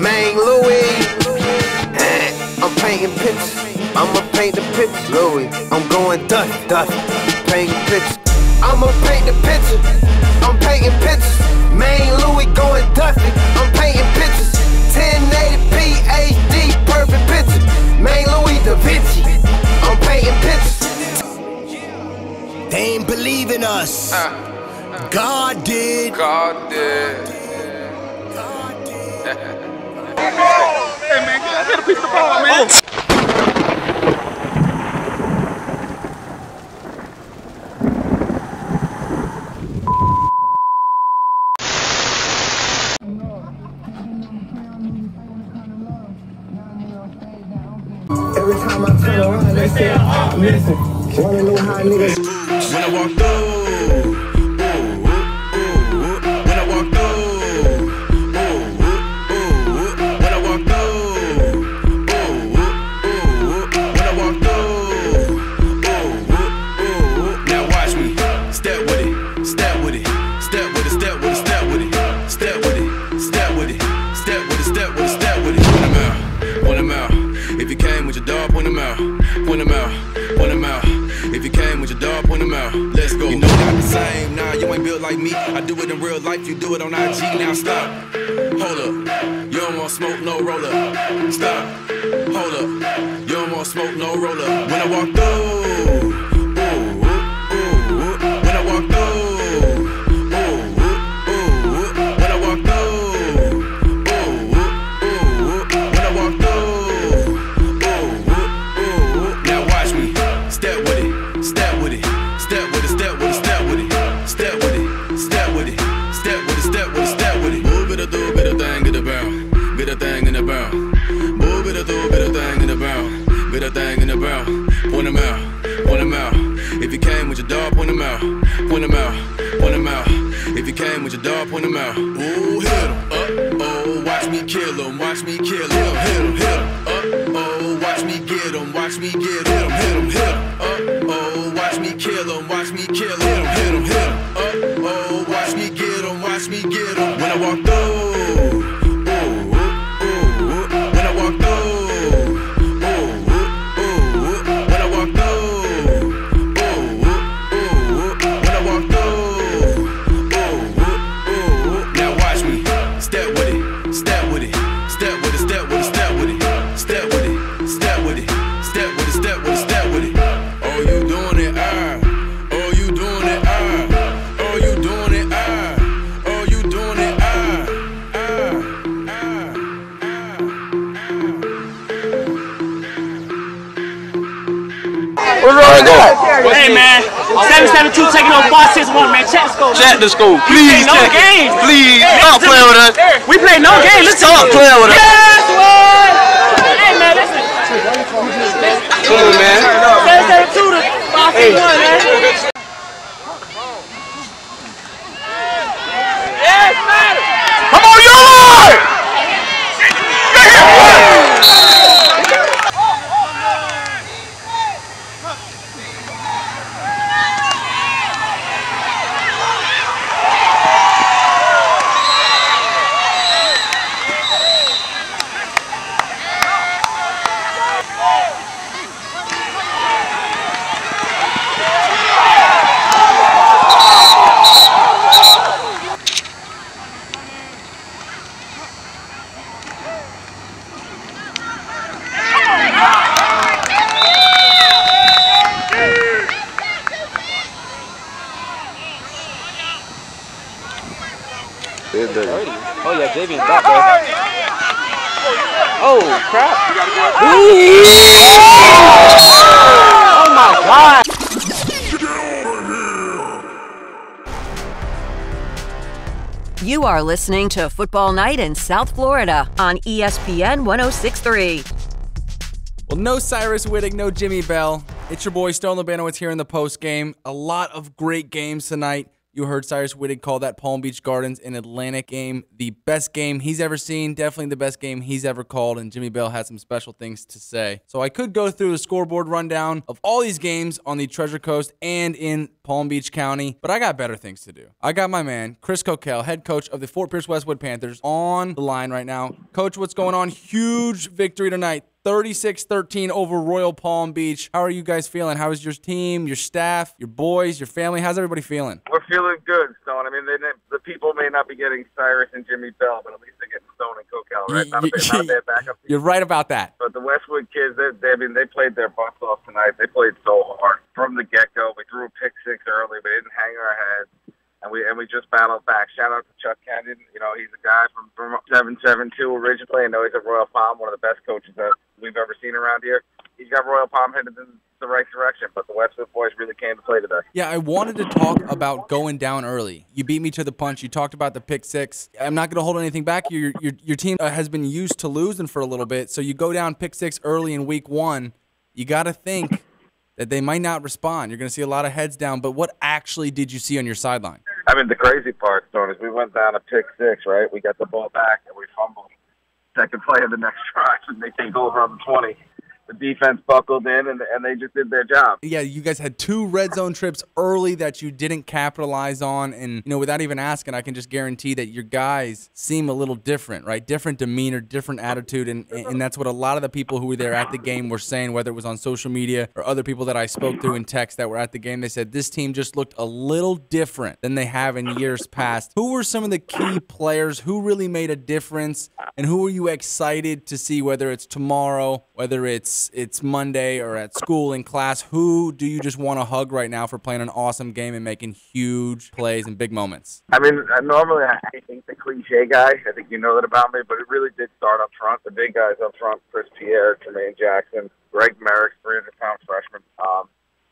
Main Louis. I'm painting pictures. I'ma paint the picture. Louis, I'm going dust. Painting pictures. I'ma paint the picture. I'm painting pictures. Main Louis going dusty. I'm painting pictures. 1080p HD, perfect picture. Main Louis Da Vinci. I'm painting pictures. They ain't believe in us. God did. God did. Hey man, get a piece of the ball, man. Every time I turn around, they say, listen, wanna know how niggas. When I walk through, when I walk through, when I walk through, when I walk through, now watch me, step with it, step with it, step with it, step with it, step with it, step with it, step with it, step with it, step with it, step with it. Point them out. If you came with your dog, point them out. Point them out. Point them out. If you came with your dog, point them out. Let's go. You know not the same. Nah, you ain't built like me. I do it in real life. You do it on IG. Now stop. Hold up. You don't want smoke, no roller. Stop. Hold up. You don't want smoke, no roller. When I walk through. When I walk through. When I walk through. When I walk through. Step with it, step with it, step with it, step with it, step with it, step with it, step with it, step with it, step with it, step with it. Move it a do, bit of thing in the bound, bit of thing in the bound. Move it a do, bit of thing in the bound, bit of thing in the bound. Point them out, point them out. If you came with your dog, point them out, point them out, point them out. If you came with your dog, point them out. Ooh, hit him, oh, watch me kill him, watch me kill him, hit him, hit him, oh, watch me get him, watch me get him, hit him, hit him. Oh, watch me kill him, watch me kill him, hit him, hit him. Oh, watch me get him, watch me get him. When I walk through, when I walk through, when I walk through, when I walk through. Now watch me, step with it, step with it, step with it, step with it, step with it, step with it, step with it, step with it, step with it, step with it. Oh, you doing it, oh, you doing it, oh, you doing it, oh, you doing it, What's wrong, go? Hey man, 772 taking on 561, man. Check the score. Check the score, please. No games. Please, stop playing with us. We play no games. Let's Stop playing with us. Yes, what? Hey man, listen. Come on, man. 772 to 561, man. Yes, man. Come on, yard! Oh yeah, Javian's back there. Oh crap! Oh my god! You are listening to Football Night in South Florida on ESPN 106.3. Well, no Cyrus Whittick, no Jimmy Bell. It's your boy Stone Labanowitz here in the post game. A lot of great games tonight. You heard Cyrus Whittig call that Palm Beach Gardens in Atlantic game the best game he's ever seen, definitely the best game he's ever called, and Jimmy Bell had some special things to say. So I could go through the scoreboard rundown of all these games on the Treasure Coast and in Palm Beach County, but I got better things to do. I got my man, Chris Kokell, head coach of the Fort Pierce Westwood Panthers, on the line right now. Coach, what's going on? Huge victory tonight. 36-13 over Royal Palm Beach. How are you guys feeling? How is your team, your staff, your boys, your family? How's everybody feeling? We're feeling good, Stone. I mean, the people may not be getting Cyrus and Jimmy Bell, but at least they're getting Stone and Kokell, right? Not a bad backup team. You're right about that. But the Westwood kids, they played their butts off tonight. They played so hard from the get-go. We threw a pick six early. We didn't hang our heads. And we just battled back. Shout out to Chuck Kenyon. You know, he's a guy from 772 originally. I know he's at Royal Palm, one of the best coaches that we've ever seen around here. He's got Royal Palm headed in the right direction, but the Westwood boys really came to play today. Yeah, I wanted to talk about going down early. You beat me to the punch. You talked about the pick six. I'm not going to hold anything back. Your team has been used to losing for a little bit, so you go down pick six early in week one. You got to think that they might not respond. You're going to see a lot of heads down, but what actually did you see on your sideline? I mean, the crazy part, Stone, is we went down a pick six, right? We got the ball back, and we fumbled. Second play of the next drive, and they take over on the 20. The defense buckled in, and they just did their job. Yeah, you guys had 2 red zone trips early that you didn't capitalize on. And, you know, without even asking, I can just guarantee that your guys seem a little different, right? Different demeanor, different attitude. And that's what a lot of the people who were there at the game were saying, whether it was on social media or other people that I spoke to in text that were at the game. They said this team just looked a little different than they have in years past. Who were some of the key players? Who really made a difference? And who are you excited to see, whether it's tomorrow, whether it's Monday or at school in class? Who do you just want to hug right now for playing an awesome game and making huge plays and big moments? I mean, normally I think the cliche guy. I think you know that about me, but it really did start up front. The big guys up front: Chris Pierre, Tremaine Jackson, Greg Merrick, 300-pound freshman,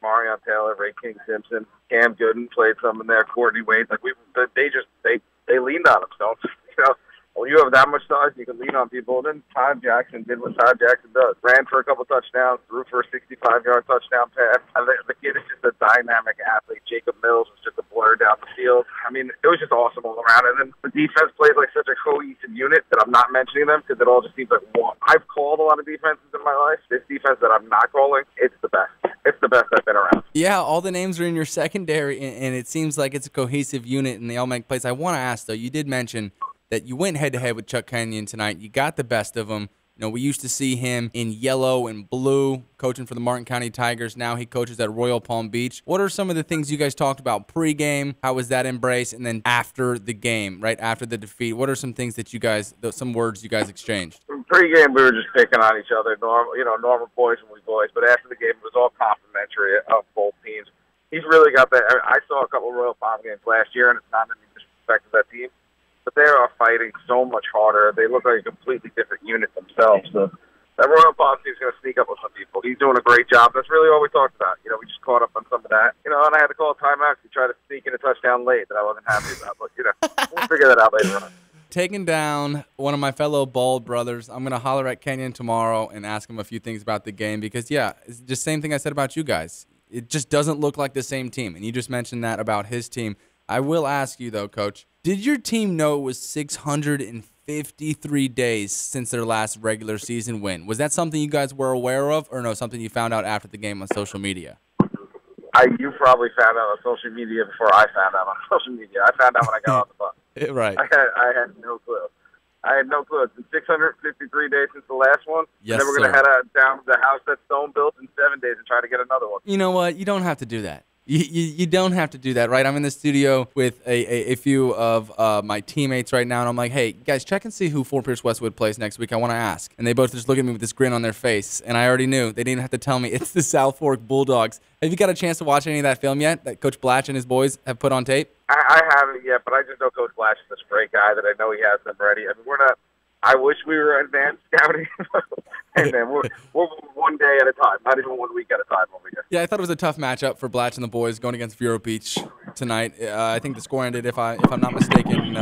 Marion Taylor, Ray King Simpson, Cam Gooden played some in there, Courtney Wade. Like they leaned on him. So you know. When you have that much size, you can lean on people. And then Todd Jackson did what Todd Jackson does. Ran for a couple touchdowns, threw for a 65-yard touchdown pass. The kid is just a dynamic athlete. Jacob Mills was just a blur down the field. I mean, it was just awesome all around. And then the defense plays like such a cohesive unit that I'm not mentioning them because it all just seems like one. I've called a lot of defenses in my life. This defense that I'm not calling, it's the best. It's the best I've been around. Yeah, all the names are in your secondary, and it seems like it's a cohesive unit, and they all make plays. I want to ask, though, you did mention that you went head-to-head with Chuck Kenyon tonight. You got the best of him. You know, we used to see him in yellow and blue, coaching for the Martin County Tigers. Now he coaches at Royal Palm Beach. What are some of the things you guys talked about pregame? How was that embraced? And then after the game, right after the defeat, what are some things that you guys, some words you guys exchanged? Pregame, we were just picking on each other, normal boys and we boys. But after the game, it was all complimentary of both teams. He's really got that. I saw a couple of Royal Palm games last year, and it's not any disrespect to that team, but they are fighting so much harder. They look like a completely different unit themselves. So that Royal Palm team is going to sneak up with some people. He's doing a great job. That's really all we talked about. You know, we just caught up on some of that. You know, and I had to call a timeout to try to sneak in a touchdown late that I wasn't happy about. But, you know, we'll figure that out later on. Taking down one of my fellow bald brothers, I'm going to holler at Kenyon tomorrow and ask him a few things about the game because, yeah, it's the same thing I said about you guys. It just doesn't look like the same team, and you just mentioned that about his team. I will ask you, though, Coach, did your team know it was 653 days since their last regular season win? Was that something you guys were aware of, or no, something you found out after the game on social media? You probably found out on social media before I found out on social media. I found out when I got off the bus. Right. I had no clue. I had no clue. It's been 653 days since the last one. Yes, and then we're going to head down to the house that Stone built in 7 days and try to get another one. You know what? You don't have to do that. You don't have to do that, right? I'm in the studio with a few of my teammates right now, and I'm like, hey, guys, check and see who Fort Pierce Westwood plays next week. I want to ask. And they both just look at me with this grin on their face, and I already knew. They didn't have to tell me. It's the South Fork Bulldogs. Have you got a chance to watch any of that film yet that Coach Blatch and his boys have put on tape? I haven't yet, but I just know Coach Blatch is this great guy that I know he has them ready. I mean, we're not. I wish we were advanced scouting. And then we're one day at a time, not even 1 week at a time over here. Yeah, I thought it was a tough matchup for Blatch and the boys going against Vero Beach tonight. I think the score ended, if I'm not mistaken,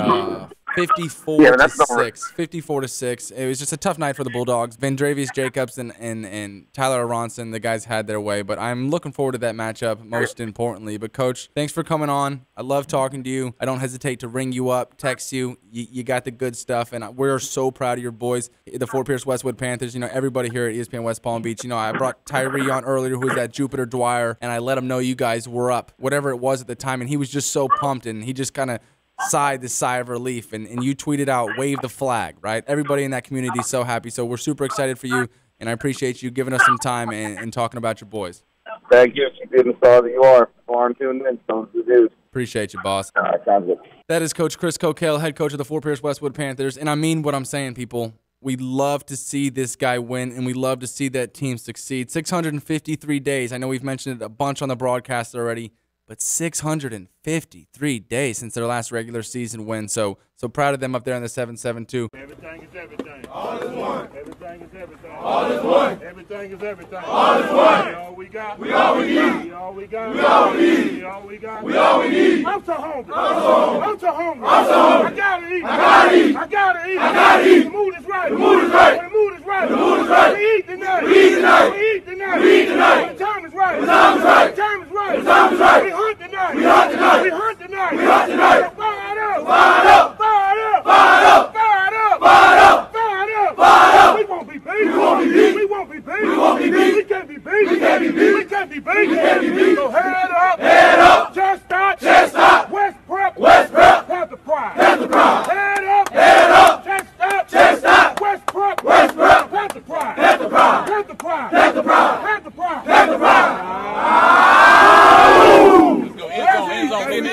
54-6. 54-6. It was just a tough night for the Bulldogs. Vendravius Jacobs and Tyler Aronson, the guys had their way. But I'm looking forward to that matchup, most importantly. But, Coach, thanks for coming on. I love talking to you. I don't hesitate to ring you up, text you. You got the good stuff, and we're so proud of your boys, the Fort Pierce Westwood Panthers. Everybody here at ESPN West Palm Beach. I brought Tyree on earlier, who was at Jupiter Dwyer, and I let him know you guys were up, whatever it was at the time, and he was just so pumped, and he just kind of sighed this sigh of relief, and you tweeted out, wave the flag, right? Everybody in that community is so happy, so we're super excited for you, and I appreciate you giving us some time and talking about your boys. Thank you. Keep being the star that you are. Farm tuned in. So it is. Appreciate you, boss. All right, sounds good. That is Coach Chris Kokell, head coach of the Fort Pierce Westwood Panthers, and I mean what I'm saying, people. We love to see this guy win, and we love to see that team succeed. 653 days. I know we've mentioned it a bunch on the broadcast already, but 653 days since their last regular season win. So proud of them up there in the 7-7-2. Everything is everything. All is one. Everything is everything. All is one. Everything is everything. All is one. We all we got. We all we need. We all we got. We all we need. We all we got. We all we need. I'm so hungry. I'm so hungry. I'm so hungry. I'm so hungry. I gotta eat. I gotta eat. I gotta eat. I gotta eat. The mood is right. The mood is right. When the mood is right. The mood is right. We eat tonight. We eat tonight. We eat tonight. We eat tonight. When the time is right. The time is right. The time is right. The time is right. We hunt tonight. We hunt tonight. We hunt tonight. We hunt tonight. So fire it up. Fire it up. Fire it up. Fire it up. Fire it up. Fire it up. Fire it up. Fire it up. We won't be beat. We won't be beat. We won't be beat. We won't be beat. We can't be beat. We can't be beat. We can't be beat. We can't be beat. So head up. Head up. Chestnut. Chestnut. West Prep. West Prep. Panther Pride. Panther Pride. Head up. Head up. Chestnut. Chestnut. West Prep. West Prep. Panther Pride. Panther Pride. Panther Pride. Panther Pride. Panther Pride. Panther Pride. Let's go. End zone. End zone.